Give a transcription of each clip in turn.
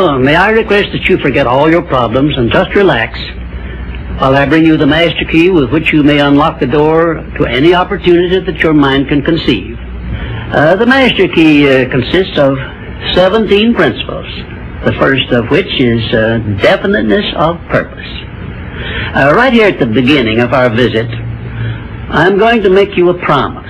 May I request that you forget all your problems and just relax while I bring you the master key with which you may unlock the door to any opportunity that your mind can conceive. The master key consists of 17 principles, the first of which is definiteness of purpose. Right here at the beginning of our visit, I'm going to make you a promise.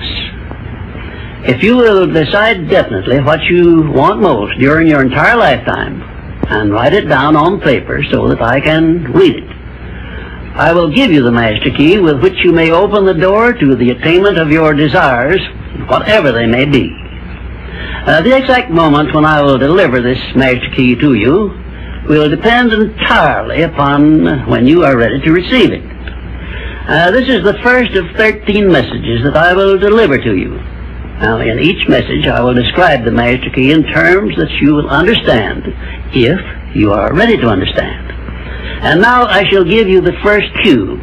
If you will decide definitely what you want most during your entire lifetime and write it down on paper so that I can read it, I will give you the master key with which you may open the door to the attainment of your desires, whatever they may be. The exact moment when I will deliver this master key to you will depend entirely upon when you are ready to receive it. This is the first of 13 messages that I will deliver to you. Now, in each message, I will describe the master key in terms that you will understand, if you are ready to understand. And now I shall give you the first cue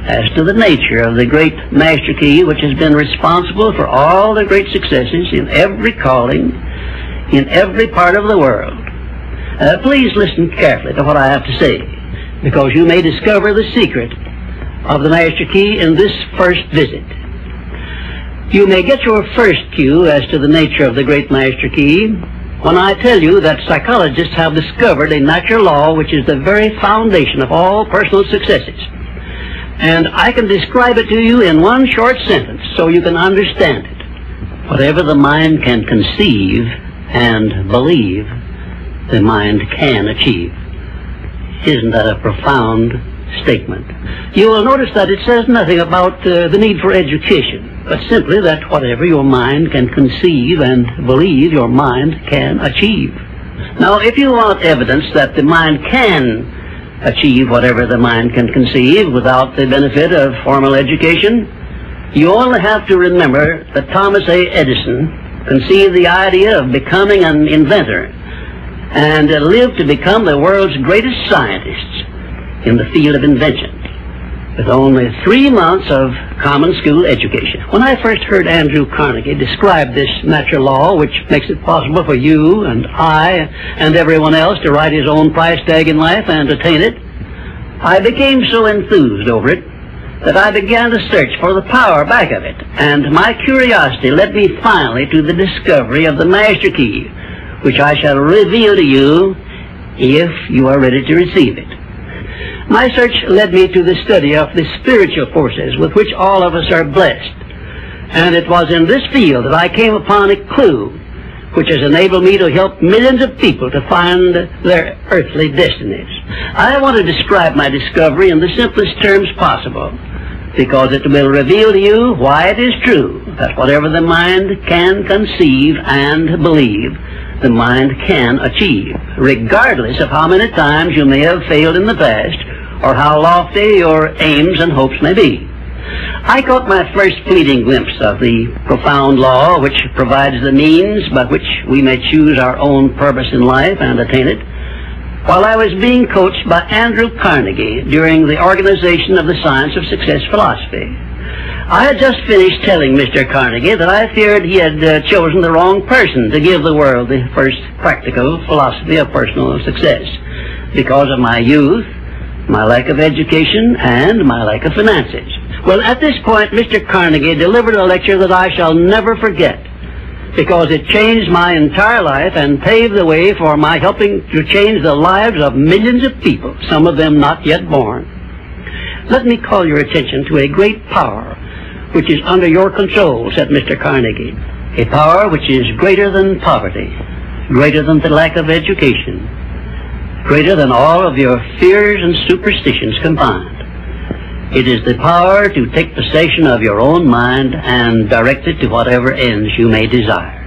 as to the nature of the great master key which has been responsible for all the great successes in every calling, in every part of the world. Please listen carefully to what I have to say, because you may discover the secret of the master key in this first visit. You may get your first cue as to the nature of the great master key when I tell you that psychologists have discovered a natural law which is the very foundation of all personal successes. And I can describe it to you in one short sentence so you can understand it. Whatever the mind can conceive and believe, the mind can achieve. Isn't that a profound statement? You will notice that it says nothing about the need for education, but simply that whatever your mind can conceive and believe, your mind can achieve. Now, if you want evidence that the mind can achieve whatever the mind can conceive without the benefit of formal education, you only have to remember that Thomas A. Edison conceived the idea of becoming an inventor and lived to become the world's greatest scientist in the field of invention, with only 3 months of common school education. When I first heard Andrew Carnegie describe this natural law, which makes it possible for you and I and everyone else to write his own price tag in life and attain it, I became so enthused over it that I began to search for the power back of it, and my curiosity led me finally to the discovery of the master key, which I shall reveal to you if you are ready to receive it. My search led me to the study of the spiritual forces with which all of us are blessed. And it was in this field that I came upon a clue which has enabled me to help millions of people to find their earthly destinies. I want to describe my discovery in the simplest terms possible, because it will reveal to you why it is true that whatever the mind can conceive and believe, the mind can achieve, regardless of how many times you may have failed in the past or how lofty your aims and hopes may be. I caught my first fleeting glimpse of the profound law which provides the means by which we may choose our own purpose in life and attain it, while I was being coached by Andrew Carnegie during the organization of the Science of Success philosophy. I had just finished telling Mr. Carnegie that I feared he had chosen the wrong person to give the world the first practical philosophy of personal success because of my youth, my lack of education, and my lack of finances. Well, at this point, Mr. Carnegie delivered a lecture that I shall never forget, because it changed my entire life and paved the way for my helping to change the lives of millions of people, some of them not yet born. Let me call your attention to a great power which is under your control, said Mr. Carnegie, a power which is greater than poverty, greater than the lack of education, greater than all of your fears and superstitions combined. It is the power to take possession of your own mind and direct it to whatever ends you may desire.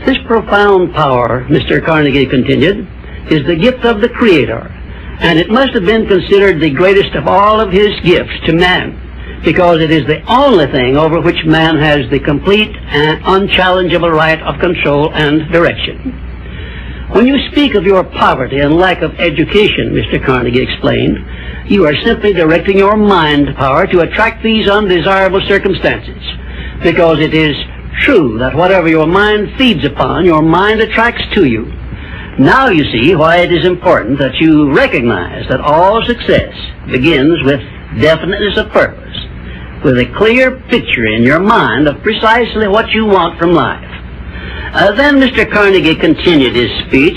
This profound power, Mr. Carnegie continued, is the gift of the Creator, and it must have been considered the greatest of all of His gifts to man, because it is the only thing over which man has the complete and unchallengeable right of control and direction. When you speak of your poverty and lack of education, Mr. Carnegie explained, you are simply directing your mind power to attract these undesirable circumstances, because it is true that whatever your mind feeds upon, your mind attracts to you. Now you see why it is important that you recognize that all success begins with definiteness of purpose, with a clear picture in your mind of precisely what you want from life. Then Mr. Carnegie continued his speech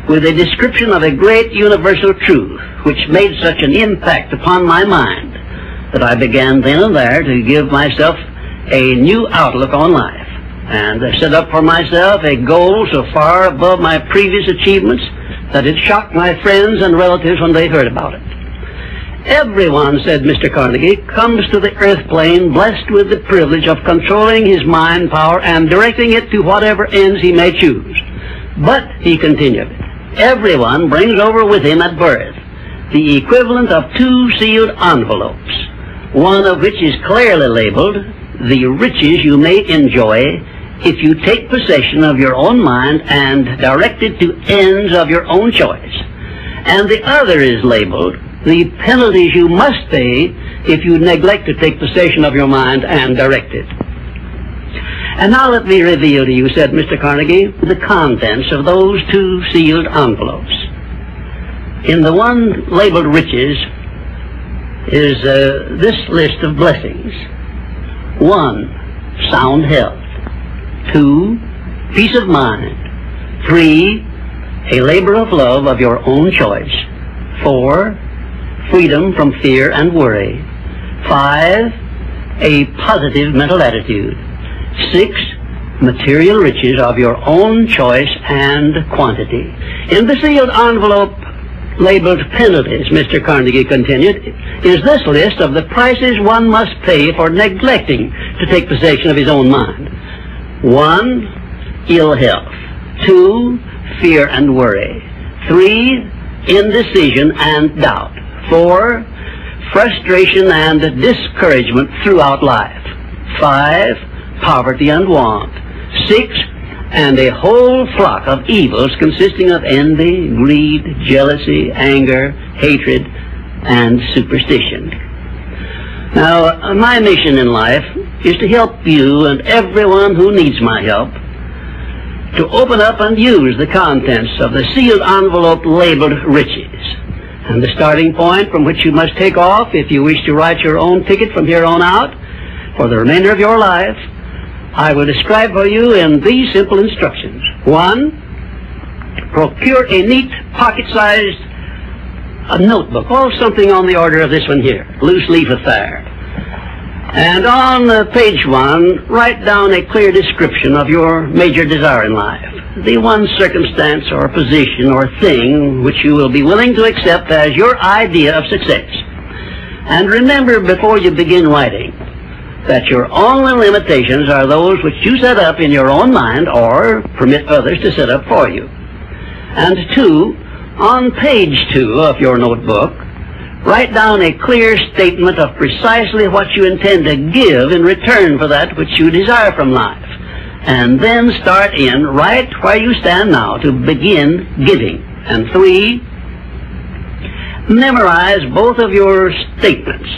with a description of a great universal truth which made such an impact upon my mind that I began then and there to give myself a new outlook on life, and set up for myself a goal so far above my previous achievements that it shocked my friends and relatives when they heard about it. Everyone, said Mr. Carnegie, comes to the earth plane blessed with the privilege of controlling his mind power and directing it to whatever ends he may choose. But, he continued, everyone brings over with him at birth the equivalent of 2 sealed envelopes, one of which is clearly labeled, the riches you may enjoy if you take possession of your own mind and direct it to ends of your own choice. And the other is labeled, the penalties you must pay if you neglect to take possession of your mind and direct it. And now let me reveal to you, said Mr. Carnegie, the contents of those 2 sealed envelopes. In the one labeled riches is this list of blessings. 1, sound health. 2, peace of mind. 3, a labor of love of your own choice. 4, freedom from fear and worry. 5, a positive mental attitude. 6, material riches of your own choice and quantity. In the sealed envelope labeled penalties, Mr. Carnegie continued, is this list of the prices one must pay for neglecting to take possession of his own mind. 1, ill health. 2, fear and worry. 3, indecision and doubt. 4, frustration and discouragement throughout life. 5, poverty and want. 6, and a whole flock of evils consisting of envy, greed, jealousy, anger, hatred, and superstition. Now, my mission in life is to help you and everyone who needs my help to open up and use the contents of the sealed envelope labeled riches. And the starting point from which you must take off if you wish to write your own ticket from here on out for the remainder of your life, I will describe for you in these simple instructions. 1, procure a neat pocket-sized notebook, or something on the order of this one here, loose leaf affair. And on page 1, write down a clear description of your major desire in life, the one circumstance or position or thing which you will be willing to accept as your idea of success. And remember before you begin writing that your only limitations are those which you set up in your own mind or permit others to set up for you. And 2, on page 2 of your notebook, write down a clear statement of precisely what you intend to give in return for that which you desire from life. And then start in right where you stand now to begin giving. And 3, memorize both of your statements,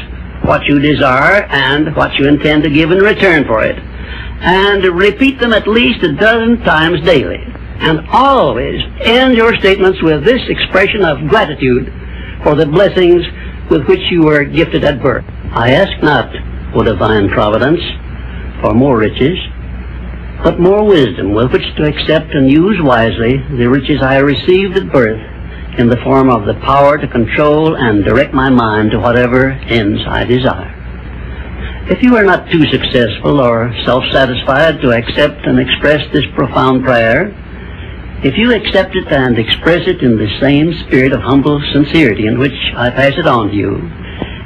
what you desire and what you intend to give in return for it, and repeat them at least a dozen times daily. And always end your statements with this expression of gratitude for the blessings with which you were gifted at birth. I ask not, O divine providence, for more riches, but more wisdom with which to accept and use wisely the riches I received at birth in the form of the power to control and direct my mind to whatever ends I desire. If you are not too successful or self-satisfied to accept and express this profound prayer, if you accept it and express it in the same spirit of humble sincerity in which I pass it on to you,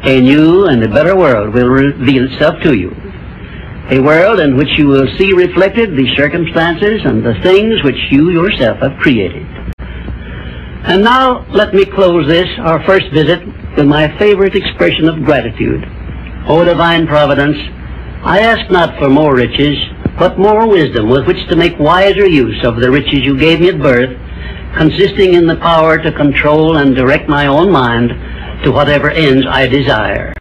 a new and a better world will reveal itself to you. A world in which you will see reflected the circumstances and the things which you yourself have created. And now let me close this, our first visit, with my favorite expression of gratitude. O divine providence, I ask not for more riches, but more wisdom with which to make wiser use of the riches you gave me at birth, consisting in the power to control and direct my own mind to whatever ends I desire.